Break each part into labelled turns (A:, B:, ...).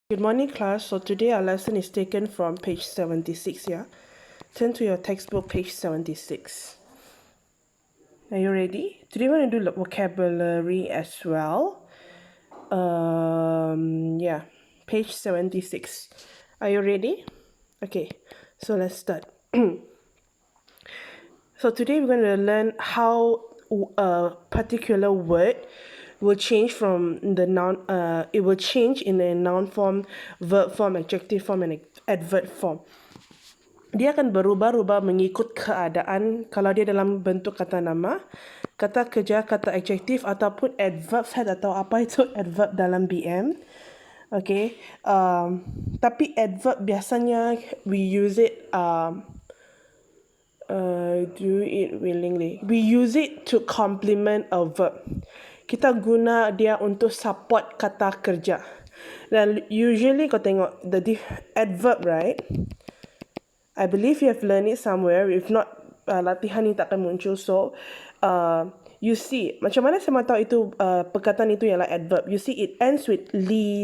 A: Good morning, class. So today our lesson is taken from page 76, yeah? Turn to your textbook, page 76. Are you ready? Today we're going to do vocabulary as well. Yeah, page 76. Are you ready? Okay, so let's start. So today we're going to learn how a particular word will change from the noun. It will change in a noun form, verb form, adjective form, and adverb form. Dia akan berubah-ubah mengikut keadaan kalau dia dalam bentuk kata nama, kata kerja, kata adjektif ataupun adverb head atau apa itu adverb dalam BM. Okay. Tapi adverb biasanya we use it do it willingly. We use it to complement a verb. Kita guna dia untuk support kata kerja. Dan usually kau tengok the adverb, right? I believe you have learned it somewhere. If not, latihan ni tak akan muncul. So, you see, macam mana saya mahu tahu itu perkataan itu ialah adverb. You see, it ends with li.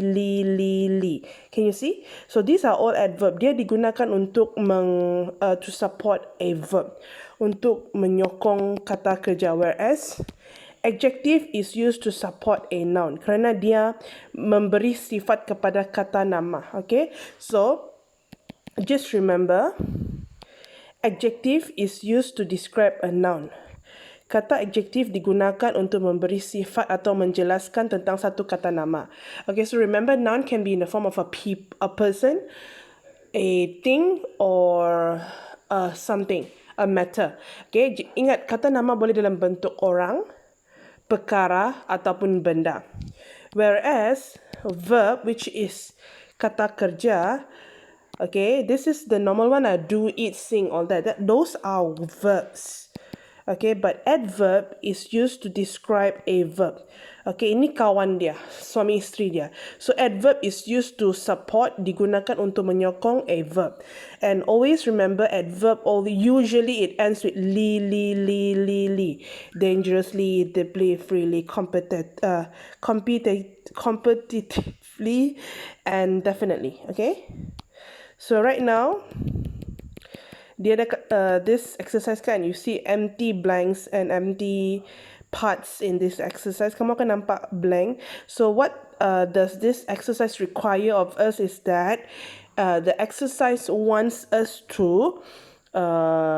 A: Can you see? So, these are all adverb. Dia digunakan untuk to support a verb. Untuk menyokong kata kerja. Whereas, adjective is used to support a noun. Kerana dia memberi sifat kepada kata nama. Okay? So, just remember, adjective is used to describe a noun. Kata adjective digunakan untuk memberi sifat atau menjelaskan tentang satu kata nama. Okay, so remember, noun can be in the form of a person, a thing, or something, a matter. Okay, ingat, kata nama boleh dalam bentuk orang, perkara ataupun benda. Whereas verb, which is kata kerja, okay, this is the normal one, do, eat, sing, all that. Those are verbs. Okay, but adverb is used to describe a verb. Okay, ini kawan dia, suami isteri dia. So adverb is used to support, digunakan untuk menyokong a verb. And always remember, adverb usually it ends with li. Dangerously, deeply, freely, competitively, and definitely. Okay, so right now, dia ada this exercise kan, you see empty blanks and empty parts in this exercise. Kamu akan nampak blank. So what does this exercise require of us is that the exercise wants us to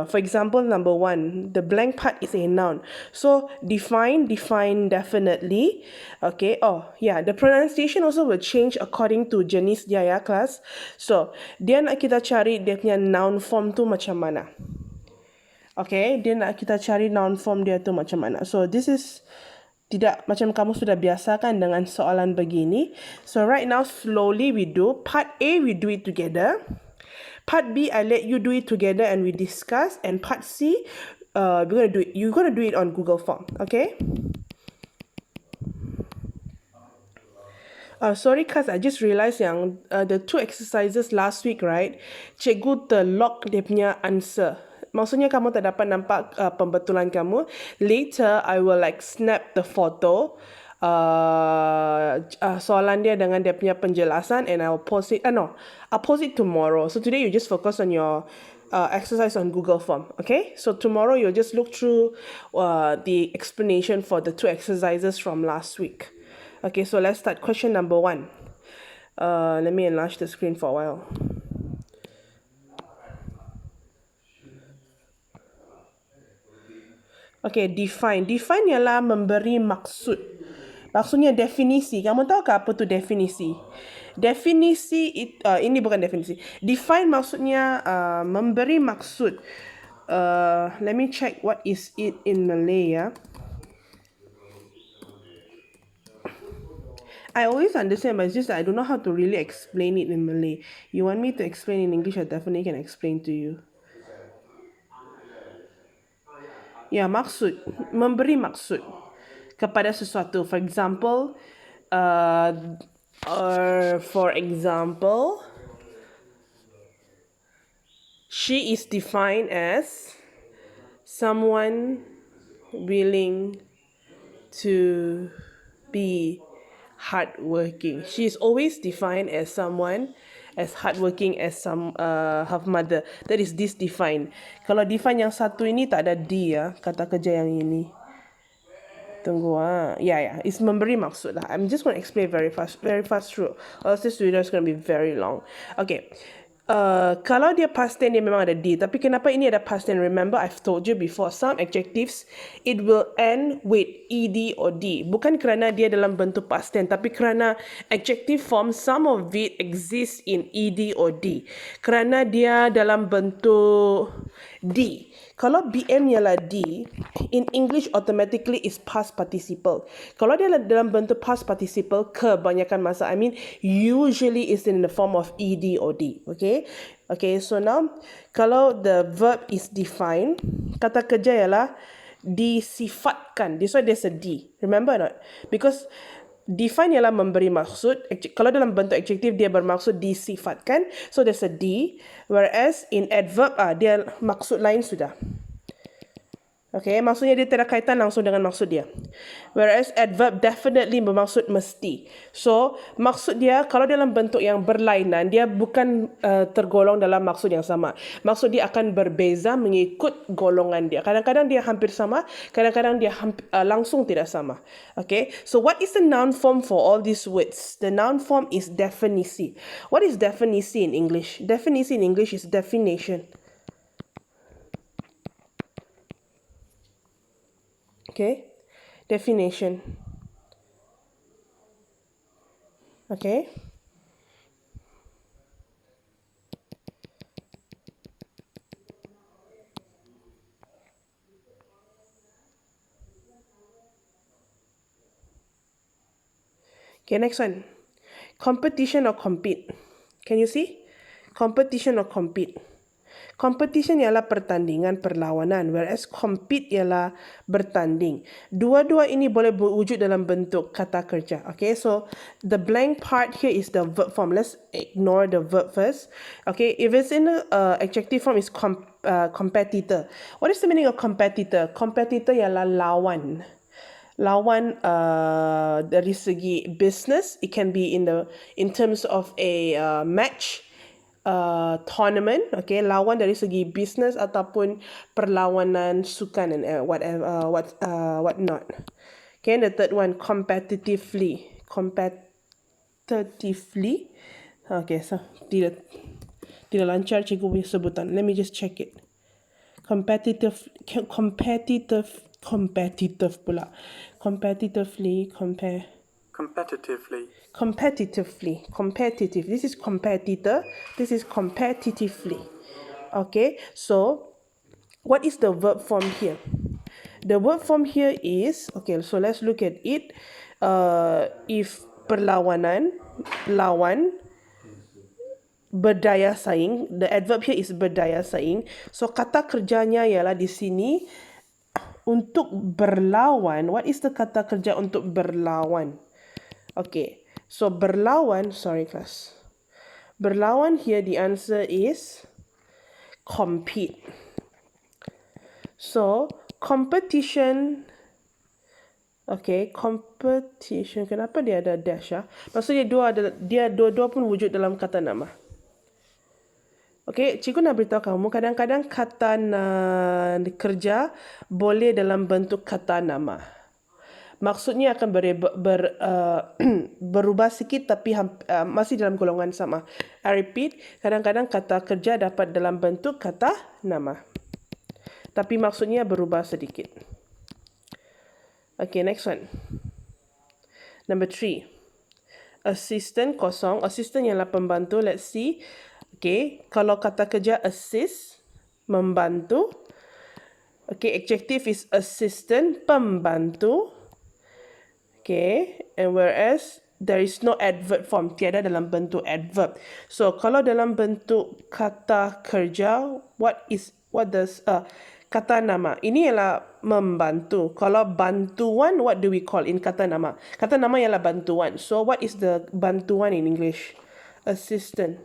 A: for example, number 1, the blank part is a noun. So define definitely. Okay. Oh yeah, the pronunciation also will change according to jenis dia ya, class. So dia nak kita cari dia punya noun form tu macam mana. Okay, dia nak kita cari noun form dia tu macam mana. So this is tidak macam kamu sudah biasa kan dengan soalan begini. So right now, slowly we do. Part A, we do it together. Part B, I let you do it together and we discuss. And part C, you're gonna do it on Google Form. Okay? Sorry, cause I just realized yang the 2 exercises last week, right? Cikgu terlock dia punya answer. Maksudnya kamu tak dapat nampak pembetulan kamu. Later, I will snap the photo. Soalan dia dengan dia punya penjelasan, and I'll post it. I'll post it tomorrow. So today you just focus on your exercise on Google Form. Okay, so tomorrow you'll just look through the explanation for the 2 exercises from last week. Okay, so let's start. Question number 1. Let me enlarge the screen for a while. Okay, define. Define ialah memberi maksud. Maksudnya definisi. Kamu tahu ke apa tu definisi? Definisi, ini bukan definisi. Define maksudnya memberi maksud. Let me check what is it in Malay, ya. I always understand, but it's just that I don't know how to really explain it in Malay. You want me to explain in English, I definitely can explain to you. Ya, maksud. Memberi maksud kepada sesuatu. For example, she is defined as someone willing to be hardworking. She is always defined as someone as hardworking as her mother. That is this define. Kalau define yang satu ini tak ada D ya, kata kerja yang ini. Tunggu yeah, it's memberi maksud lah. I'm just going to explain very fast through. Or else this video is going to be very long. Okay. Kalau dia past tense dia memang ada D, tapi kenapa ini ada past tense? Remember I've told you before, some adjectives it will end with ed or d, bukan kerana dia dalam bentuk past tense, tapi kerana adjective form some of it exists in ed or d, kerana dia dalam bentuk d. Kalau BM ialah D, in English automatically is past participle. Kalau dia dalam bentuk past participle, kebanyakan masa, I mean usually is in the form of ED or D. Okay, so now kalau the verb is defined, kata kerja ialah disifatkan. This one there's a D. Remember or not? Because define ialah memberi maksud. Kalau dalam bentuk adjektif dia bermaksud disifatkan, so there's a D. Whereas in adverb dia maksud lain sudah. Okay, maksudnya dia tidak kaitan langsung dengan maksud dia. Whereas adverb definitely bermaksud mesti. So maksud dia kalau dalam bentuk yang berlainan, dia bukan tergolong dalam maksud yang sama. Maksud dia akan berbeza mengikut golongan dia. Kadang-kadang dia hampir sama, kadang-kadang dia langsung tidak sama. Okay, so what is the noun form for all these words? The noun form is definisi. What is definisi in English? Definisi in English is definition. Okay, definition. Okay. Okay, next one. Competition or compete. Can you see? Competition or compete. Competition ialah pertandingan, perlawanan, whereas compete ialah bertanding. Dua-dua ini boleh berwujud dalam bentuk kata kerja. Okay, so the blank part here is the verb form. Let's ignore the verb first. Okay, if it's in the adjective form, is competitor. What is the meaning of competitor? Competitor ialah lawan. Lawan dari segi business, it can be in terms of a match, tournament, okay, lawan dari segi business ataupun perlawanan sukan and whatever, what not. Okay, the third one, competitively. Okay, so tidak lancar cikgu punya sebutan. Let me just check it. Competitive pula. Competitive. This is competitor. This is competitively. Okay, so what is the verb form here? The verb form here is, okay, so let's look at it. If perlawanan, lawan, berdaya saing, the adverb here is berdaya saing. So kata kerjanya ialah di sini untuk berlawan. What is the kata kerja untuk berlawan? Okay, so berlawan, sorry class. Berlawan here, the answer is compete. So, competition. Okay, competition. Kenapa dia ada dash ya? Maksudnya dua-dua pun wujud dalam kata nama. Okay, cikgu nak beritahu kamu, kadang-kadang kata kerja boleh dalam bentuk kata nama. Maksudnya akan berubah sikit tapi masih dalam golongan sama. I repeat, kadang-kadang kata kerja dapat dalam bentuk kata nama, tapi maksudnya berubah sedikit. Okay, next one. Number 3. Assistant kosong. Assistant ialah pembantu. Let's see. Okay, kalau kata kerja assist, membantu. Okay, adjective is assistant, pembantu. Okay, and whereas there is no adverb form, tiada dalam bentuk adverb. So kalau dalam bentuk kata kerja, what does kata nama? Ini ialah membantu. Kalau bantuan, what do we call in kata nama? Kata nama ialah bantuan. So what is the bantuan in English? Assistant.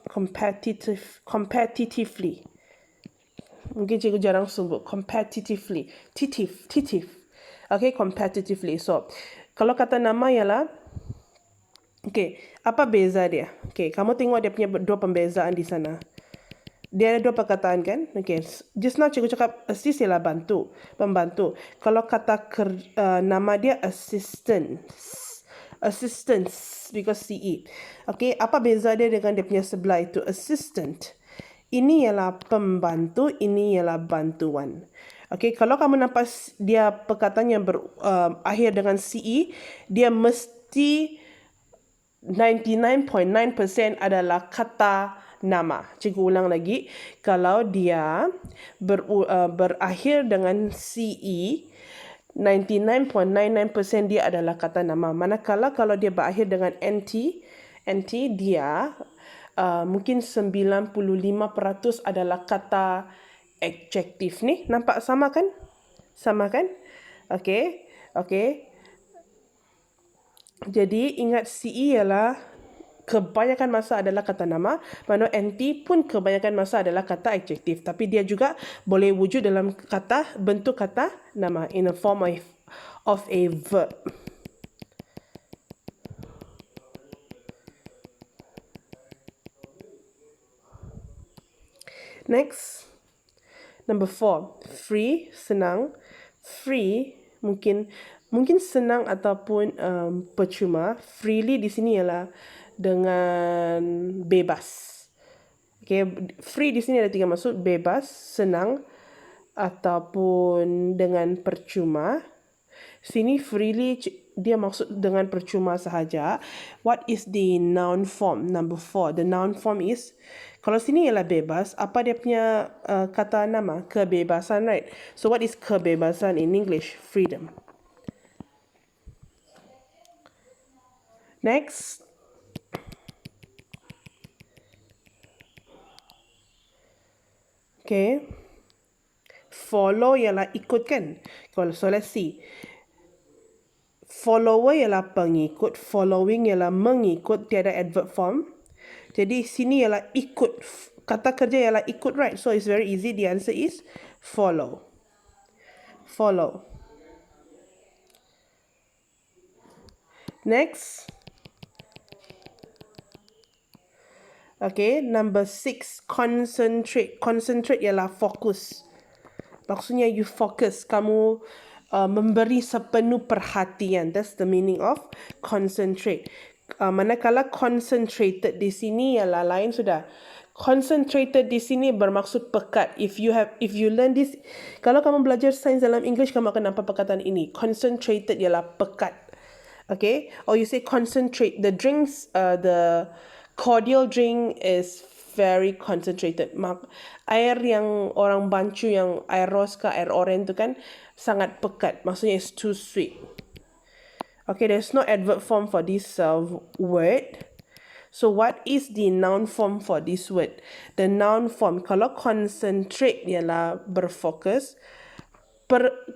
A: Competitively. Mungkin cikgu jarang sebut competitively. Titif. Okay, competitively. So, Kalau kata nama ialah, okay, apa beza dia? Okay, kamu tengok dia punya dua pembezaan di sana. Dia ada dua perkataan kan? Okay, just now cikgu cakap assist ialah pembantu. Kalau kata nama dia assistance because CE. Okay, apa beza dia dengan dia punya sebelah itu? Assistant. Ini ialah pembantu, ini ialah bantuan. Okay, kalau kamu nampak dia perkataan yang berakhir dengan CE, dia mesti 99.9% adalah kata nama. Cikgu ulang lagi. Kalau dia berakhir dengan CE, 99.99% dia adalah kata nama. Manakala kalau dia berakhir dengan NT dia mungkin 95% adalah kata adjektif ni. Nampak sama kan? Sama kan? Okay. Jadi ingat CE ialah kebanyakan masa adalah kata nama, mana NT pun kebanyakan masa adalah kata adjektif, tapi dia juga boleh wujud dalam bentuk kata nama in a form of a verb. Next, number 4, free, senang. Free mungkin senang ataupun percuma. Freely di sini ialah dengan bebas. Okay, free di sini ada 3 maksud, bebas, senang ataupun dengan percuma. Sini freely dia maksud dengan percuma sahaja. What is the noun form? Number 4. The noun form is, kalau sini ialah bebas, apa dia punya kata nama? Kebebasan, right? So what is kebebasan in English? Freedom. Next. Okay. Follow ialah ikut kan? So let's see. Follower ialah pengikut, following ialah mengikut, tiada adverb form. Jadi sini ialah ikut. Kata kerja ialah ikut, right? So it's very easy. The answer is follow. Follow. Next. Okay, number 6, concentrate. Concentrate ialah fokus. Maksudnya you focus. Kamu memberi sepenuh perhatian. That's the meaning of concentrate. Manakala concentrated di sini ialah lain sudah. Concentrated di sini bermaksud pekat. If you learn this, kalau kamu belajar sains dalam English, kamu akan nampak perkataan ini. Concentrated ialah pekat. Okay? Or you say concentrate. The drinks, the cordial drink is very concentrated. Air yang orang bancu, yang air ros ke air oren tu kan sangat pekat. Maksudnya it's too sweet. Okay, there's no adverb form for this word. So what is the noun form for this word? The noun form, kalau concentrate ialah berfokus.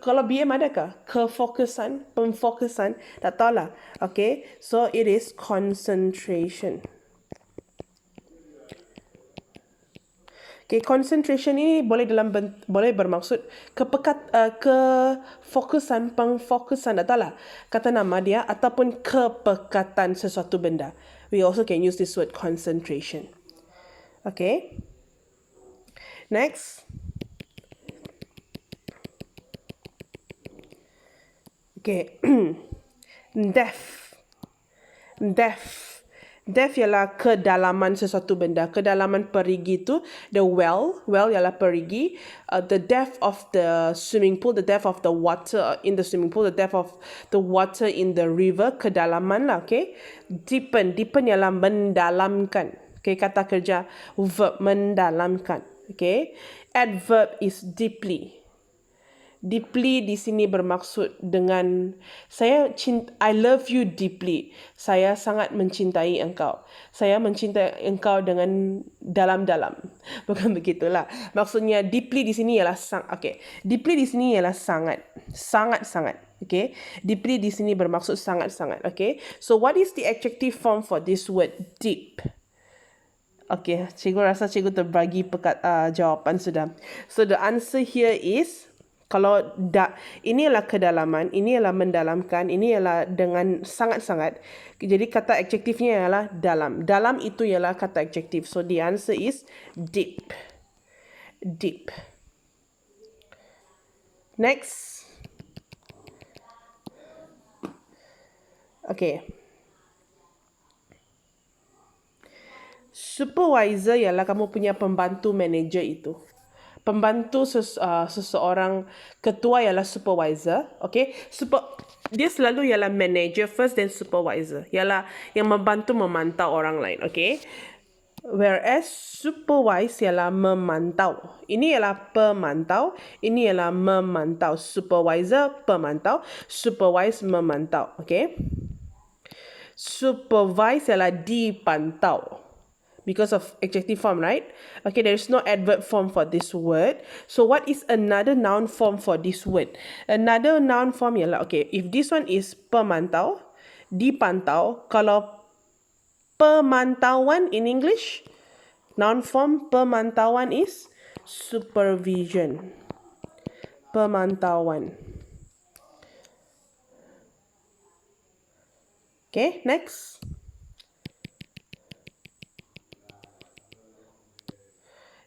A: Kalau BM adakah? Kefokusan, pemfokusan, tak tahulah. Okay, so it is concentration. Okay, concentration ini boleh bermaksud kefokusan, pengfokusan, tak tahulah kata nama dia, ataupun kepekatan sesuatu benda. We also can use this word concentration. Okay. Next. Okay. Depth ialah kedalaman sesuatu benda. Kedalaman perigi tu, the well ialah perigi. The depth of the swimming pool, the depth of the water in the swimming pool, the depth of the water in the river, kedalaman lah, okay. Deepen ialah mendalamkan. Okay, kata kerja verb mendalamkan. Okay. Adverb is deeply. Deeply di sini bermaksud dengan I love you deeply. Saya sangat mencintai engkau. Saya mencintai engkau dengan dalam-dalam. Bukan begitulah. Maksudnya deeply di sini ialah deeply di sini ialah sangat-sangat. Okay. Deeply di sini bermaksud sangat-sangat. Okay. So what is the adjective form for this word deep? Okay, cikgu rasa cikgu terbagi jawapan sudah. So the answer here is Kalau ini adalah kedalaman, ini adalah mendalamkan, ini adalah dengan sangat-sangat. Jadi kata adjektifnya ialah dalam. Dalam itu ialah kata adjektif. So the answer is deep. Deep. Next. Okay. Supervisor ialah kamu punya pembantu manager itu. Pembantu seseorang ketua ialah supervisor, okay? Dia selalu ialah manager first then supervisor. Ialah yang memantau orang lain, okay? Whereas supervise ialah memantau. Ini ialah pemantau, ini ialah memantau. Supervisor pemantau, supervise memantau, okay? Supervise ialah dipantau. Because of adjective form, right? Okay, there is no adverb form for this word. So what is another noun form for this word? Another noun form ialah, okay, if this one is pemantau, dipantau, kalau pemantauan in English, noun form pemantauan is supervision. Pemantauan. Okay, next.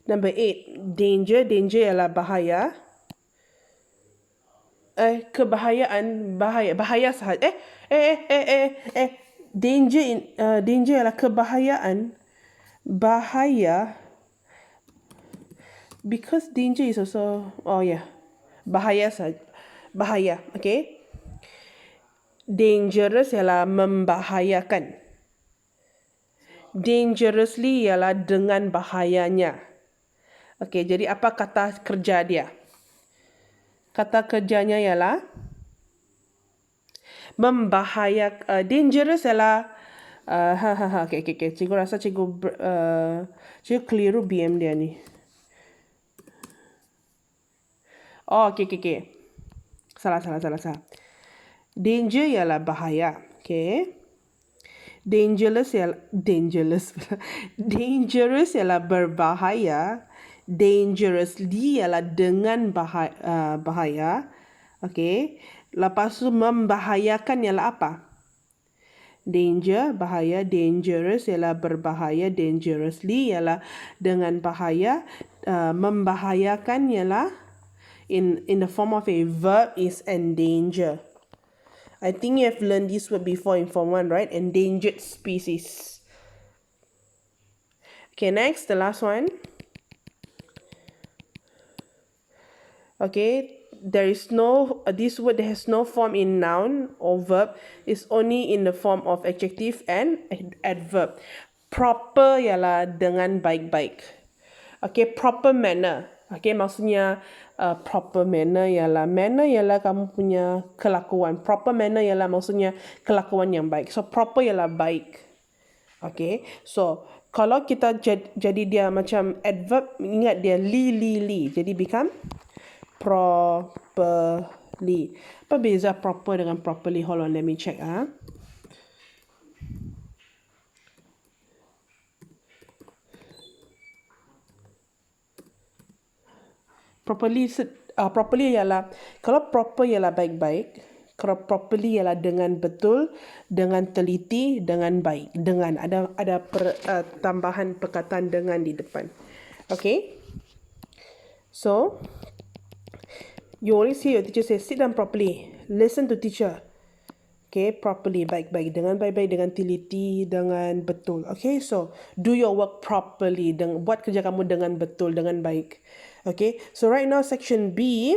A: Number 8, danger. Danger ialah bahaya. Kebahayaan, bahaya sahaja. Danger ialah kebahayaan. Bahaya. Because danger is also, bahaya sahaja. Bahaya, okay. Dangerous ialah membahayakan. Dangerously ialah dengan bahayanya. Okey, jadi apa kata kerja dia? Kata kerjanya ialah membahayakan. Dangerous ialah okey. Cikgu rasa cikgu keliru BM dia ni. Oh, okey. Salah. Danger ialah bahaya. Okey. Dangerous ialah berbahaya. Dangerously ialah dengan bahaya. Okay. Lepas tu membahayakan ialah apa? Danger, bahaya. Dangerous ialah berbahaya. Dangerously ialah dengan bahaya. Membahayakan ialah in the form of a verb is endanger. I think you have learned this word before in Form 1, right? Endangered species. Okay, next, the last one. Okay, there is no, this word has no form in noun or verb. It's only in the form of adjective and adverb. Proper ialah dengan baik-baik. Okay, proper manner. Okay, maksudnya proper manner ialah kamu punya kelakuan. Proper manner ialah maksudnya kelakuan yang baik. So, proper ialah baik. Okay, so kalau kita jadi dia macam adverb, ingat dia li. Jadi become properly. Apa beza proper dengan properly? Hold on, let me check. Properly ialah, kalau proper ialah baik-baik, kalau properly ialah dengan betul, dengan teliti, dengan baik. Dengan ada tambahan perkataan dengan di depan. Okay? So, you always hear your teacher say, sit down properly. Listen to teacher. Okay, properly, baik-baik. Dengan baik-baik, dengan teliti, dengan betul. Okay, so do your work properly. Buat kerja kamu dengan betul, dengan baik. Okay, so right now section B,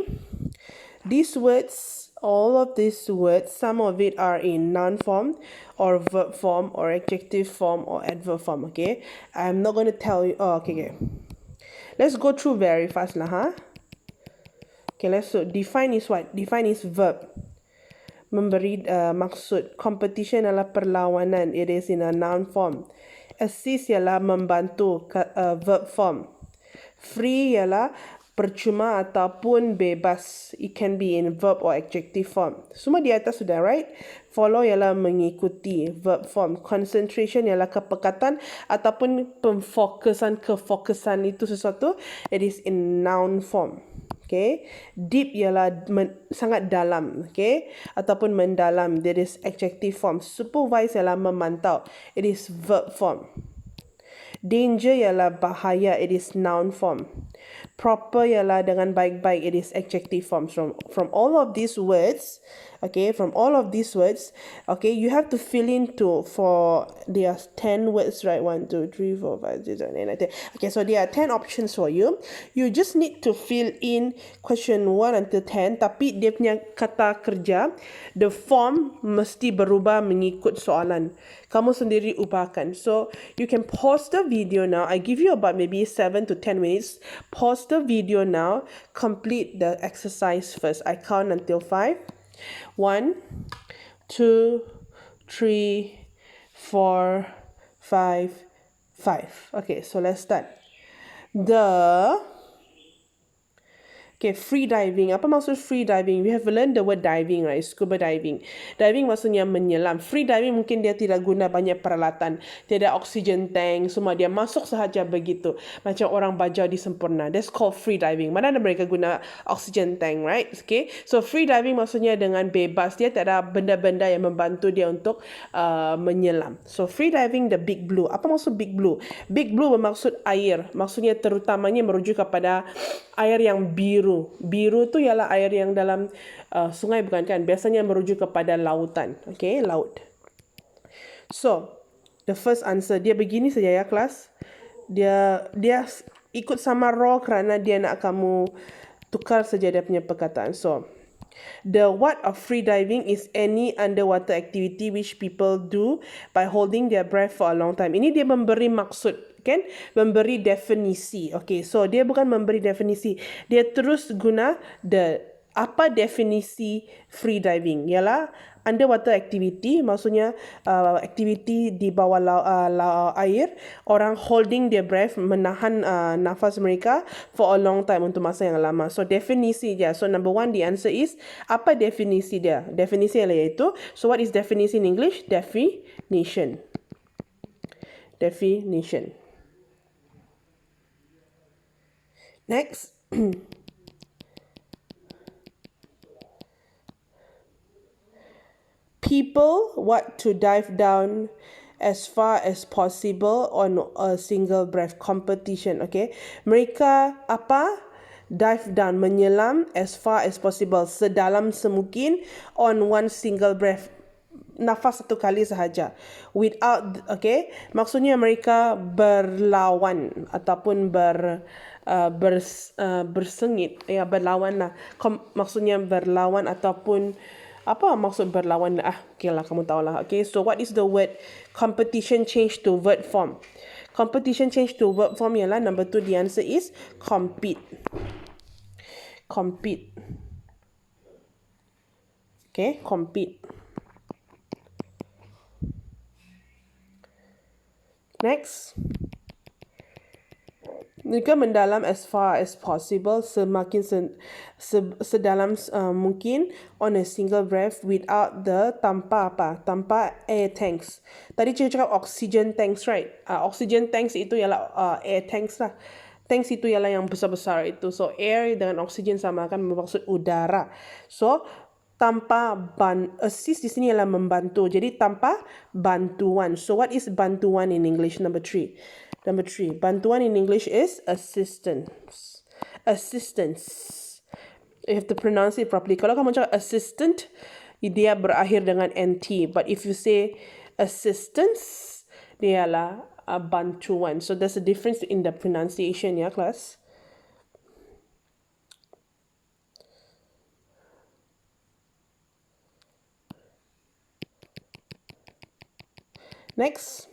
A: these words, all of these words, some of it are in noun form or verb form or adjective form or adverb form. Okay, I'm not going to tell you. Oh, okay. Let's go through very fast lah. Okay, define is what? Define is verb. Memberi maksud. Competition adalah perlawanan. It is in a noun form. Assist ialah membantu. Verb form. Free ialah percuma ataupun bebas. It can be in verb or adjective form. Semua di atas sudah, right? Follow ialah mengikuti. Verb form. Concentration ialah kepekatan ataupun kefokusan itu sesuatu. It is in noun form. Okay, deep ialah sangat dalam, okay, ataupun mendalam. That is adjective form. Supervise ialah memantau. It is verb form. Danger ialah bahaya. It is noun form. Proper ialah dengan baik-baik. It is adjective form. From all of these words, okay, from all of these words, okay, you have to fill in for there are 10 words, right? 1, 2, 3, 4, 5, 6, 7, 8, 9, 10. Okay, so there are 10 options for you. You just need to fill in question 1 until 10, tapi dia punya kata kerja, the form mesti berubah mengikut soalan. Kamu sendiri ubahkan. So you can pause the video now. I give you about maybe 7 to 10 minutes. Pause the video now. Complete the exercise first. I count until 5. 1, 2, 3, 4, 5, 5. Okay, so let's start. Okay, free diving. Apa maksud free diving? We have learned the word diving, right? Scuba diving. Diving maksudnya menyelam. Free diving mungkin dia tidak guna banyak peralatan. Tiada oxygen tank. Semua dia masuk sahaja begitu. Macam orang bajau di Sempurna. That's called free diving. Mana ada mereka guna oxygen tank, right? Okay. So free diving maksudnya dengan bebas. Dia tak ada benda-benda yang membantu dia untuk menyelam. So free diving, the big blue. Apa maksud big blue? Big blue bermaksud air. Maksudnya terutamanya merujuk kepada air yang biru. Biru tu ialah air yang dalam sungai, bukan kan? Biasanya merujuk kepada lautan. Okay, laut. So, the first answer, dia begini saja ya kelas. Dia ikut sama raw kerana dia nak kamu tukar saja dia punya perkataan. So, the what of free diving is any underwater activity which people do by holding their breath for a long time. Ini dia memberi maksud, kan? Memberi definisi. Okay, so dia bukan memberi definisi. Dia terus guna apa definisi free diving? Ialah underwater activity, maksudnya activity di bawah air, orang holding their breath, menahan nafas mereka for a long time, untuk masa yang lama. So definisi dia. So number 1, the answer is, apa definisi dia? Definisi ialah iaitu, so what is definisi in English? Definition. Definition. Next. People want to dive down as far as possible on a single breath. Competition, okay? Mereka apa? Dive down, menyelam as far as possible, sedalam semungkin on one single breath. Nafas satu kali sahaja. Without, okay? Maksudnya mereka berlawan ataupun bersengit. Ya, berlawan lah. Maksudnya berlawan ataupun apa maksud berlawan? Okay lah, kamu tahu lah. Okay, so what is the word competition change to verb form? Competition change to verb form ialah number 2, the answer is compete. Compete. Okay, compete. Next. Mereka mendalam as far as possible, semakin sedalam mungkin on a single breath without tanpa apa? Tanpa air tanks. Tadi saya cakap oxygen tanks, right? Oxygen tanks itu ialah air tanks lah. Tanks itu ialah yang besar-besar itu. So air dengan oxygen sama kan bermaksud udara. So tanpa assist di sini ialah membantu. Jadi tanpa bantuan. So what is bantuan in English? Number 3. Number 3, bantuan in English is assistance. Assistance. You have to pronounce it properly. Kalau kamu cakap assistant, dia berakhir dengan NT. But if you say assistance, dia adalah bantuan. So there's a difference in the pronunciation, ya class. Next.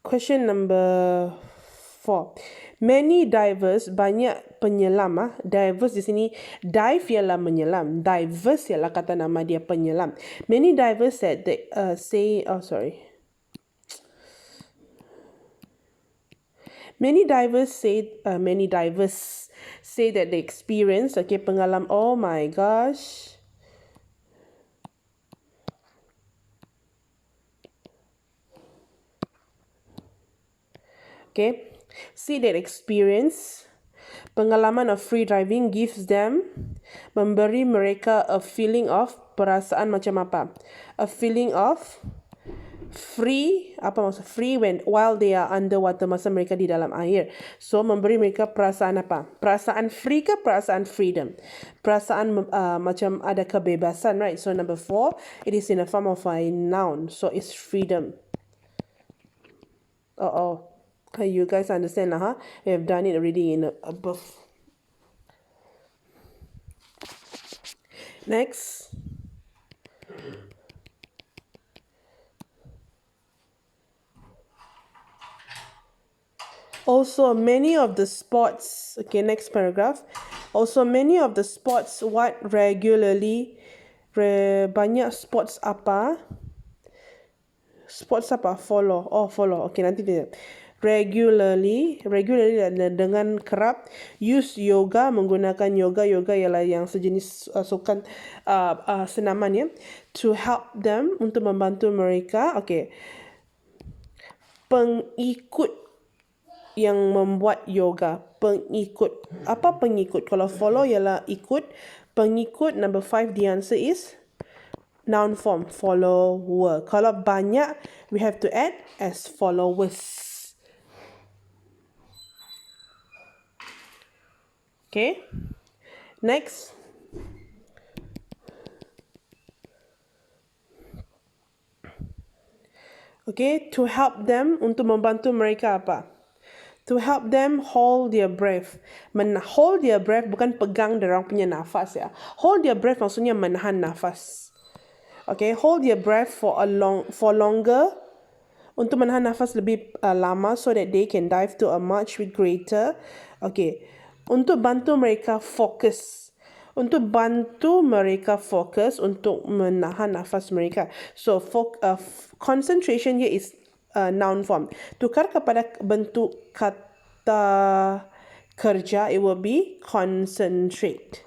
A: Question number 4. Many divers, banyak penyelam. Divers di sini, dive ialah menyelam. Divers ialah kata nama dia penyelam. Many divers said they Many divers say that they experience, okay, pengalaman. Oh my gosh. Okay, see that experience Pengalaman of free driving gives them, memberi mereka a feeling of, perasaan macam apa? A feeling of free, apa maksud free while they are underwater, masa mereka di dalam air. So memberi mereka perasaan apa? Perasaan free ke perasaan freedom? Perasaan macam ada kebebasan, right? So number 4, it is in the form of a noun, so it's freedom. You guys understand lah, huh? We have done it already in above. Next. Also, many of the sports, okay, next paragraph. Also, many of the sports what regularly, banyak sports apa? Sports apa? Follow. Okay, nanti dia. Regularly dengan kerap use yoga, menggunakan yoga ialah yang sejenis sukan senaman ya, to help them, untuk membantu mereka. Okay, pengikut yang membuat yoga, pengikut. Apa pengikut? Kalau follow ialah ikut, pengikut number 5, the answer is noun form, follower. Kalau banyak, we have to add as followers. Okay, next. Okay, to help them, untuk membantu mereka apa? To help them hold their breath. Hold their breath bukan pegang dorang punya nafas ya. Hold their breath maksudnya menahan nafas. Okay, hold their breath for longer, untuk menahan nafas lebih lama, so that they can dive to a much greater. Okay, untuk bantu mereka fokus. Untuk bantu mereka fokus, untuk menahan nafas mereka. So concentration here is noun form. Tukar kepada bentuk kata kerja, it will be concentrate.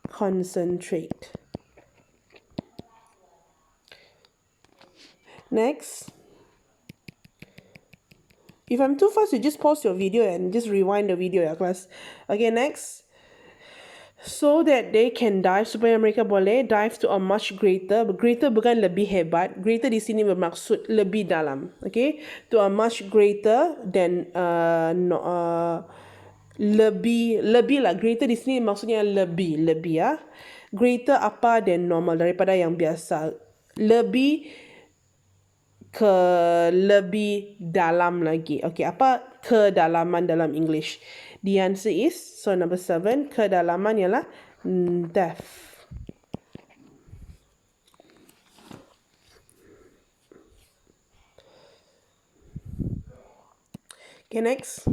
A: Concentrate. Next. If I'm too fast, you just pause your video and just rewind the video ya class. Okay, next. So that they can dive, supaya mereka boleh dive to a much greater. Greater bukan lebih hebat. Greater di sini bermaksud lebih dalam. Okay, to a much greater than lebih lah. Greater di sini maksudnya lebih ya. Greater apa than normal, daripada yang biasa. Lebih dalam lagi. Okay, apa kedalaman dalam English? The answer is, so number 7, kedalaman ialah depth. Okay, next.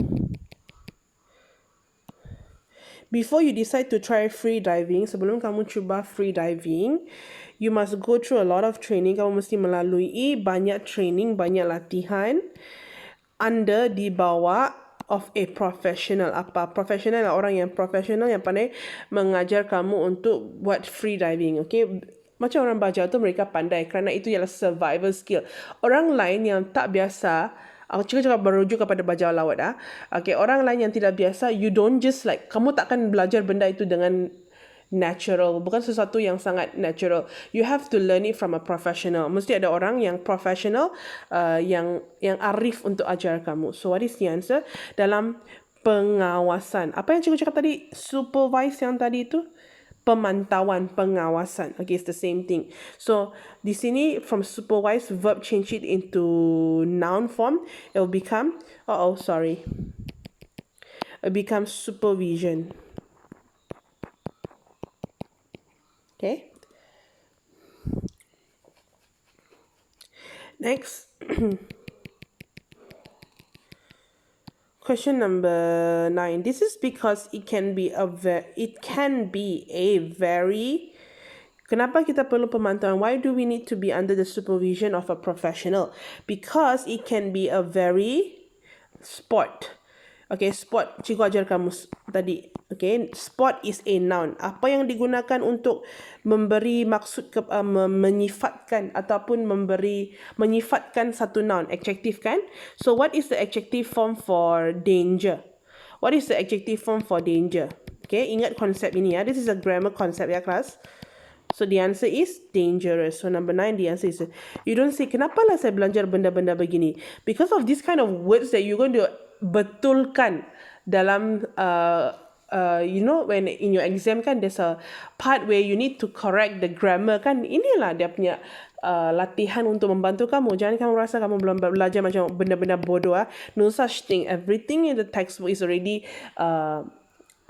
A: Before you decide to try free diving, sebelum kamu cuba free diving, you must go through a lot of training. Kamu mesti melalui banyak training, banyak latihan under di bawah of a professional. Apa? Professional adalah orang yang professional, yang pandai mengajar kamu untuk buat free diving. Okay? Macam orang belajar tu, mereka pandai kerana itu ialah survival skill. Orang lain yang tak biasa, aku cakap merujuk kepada belajar laut. Okay, orang lain yang tidak biasa, you don't just like, kamu takkan belajar benda itu dengan natural, bukan sesuatu yang sangat natural. You have to learn it from a professional. Mesti ada orang yang professional, yang arif untuk ajar kamu. So what is the answer? Dalam pengawasan. Apa yang cikgu cakap tadi? Supervise yang tadi itu? Pemantauan, pengawasan. Okay, it's the same thing. So di sini from supervise, verb change it into noun form. It will become, it becomes supervision. Okay. Next. Question number 9. This is because it can be a very. Kenapa kita perlu pemantauan? Why do we need to be under the supervision of a professional? Because it can be a very sport. Okay, sport. Cikgu ajar kamu tadi. Okay, sport is a noun. Apa yang digunakan untuk memberi maksud menyifatkan ataupun menyifatkan satu noun, adjective kan? So what is the adjective form for danger? What is the adjective form for danger? Okay, ingat konsep ini ya. This is a grammar concept ya kelas. So the answer is dangerous. So number 9, the answer is, you don't say, kenapa lah saya belajar benda-benda begini? Because of this kind of words that you're going to betulkan dalam, you know, when in your exam kan, there's a part where you need to correct the grammar kan. Inilah dia punya latihan untuk membantu kamu. Jangan kamu rasa kamu belum belajar macam benda-benda bodoh. No such thing. Everything in the textbook is already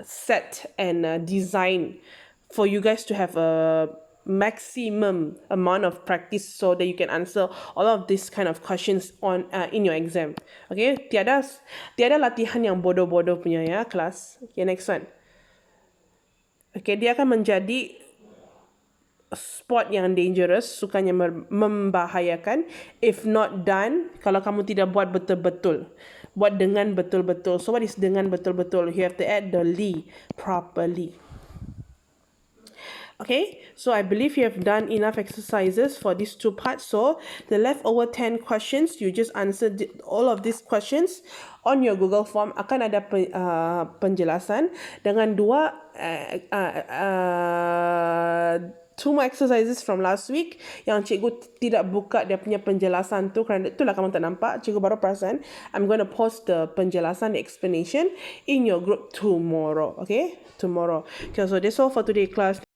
A: set and designed for you guys to have a maximum amount of practice so that you can answer all of these kind of questions on in your exam. Okay, tiada latihan yang bodoh-bodoh punya ya kelas. Okay, next one. Okay, dia akan menjadi sport yang dangerous, sukanya membahayakan if not done, kalau kamu tidak buat betul-betul. Buat dengan betul-betul. So what is dengan betul-betul? You have to add the li properly. Okay, so I believe you have done enough exercises for these two parts. So the leftover 10 questions, you just answered all of these questions on your Google form. Akan ada penjelasan dengan two more exercises from last week yang cikgu tidak buka dia punya penjelasan tu, kerana itulah kamu tak nampak. Cikgu baru perasan. I'm going to post the penjelasan, the explanation in your group tomorrow. Okay, tomorrow. Okay, so that's all for today class.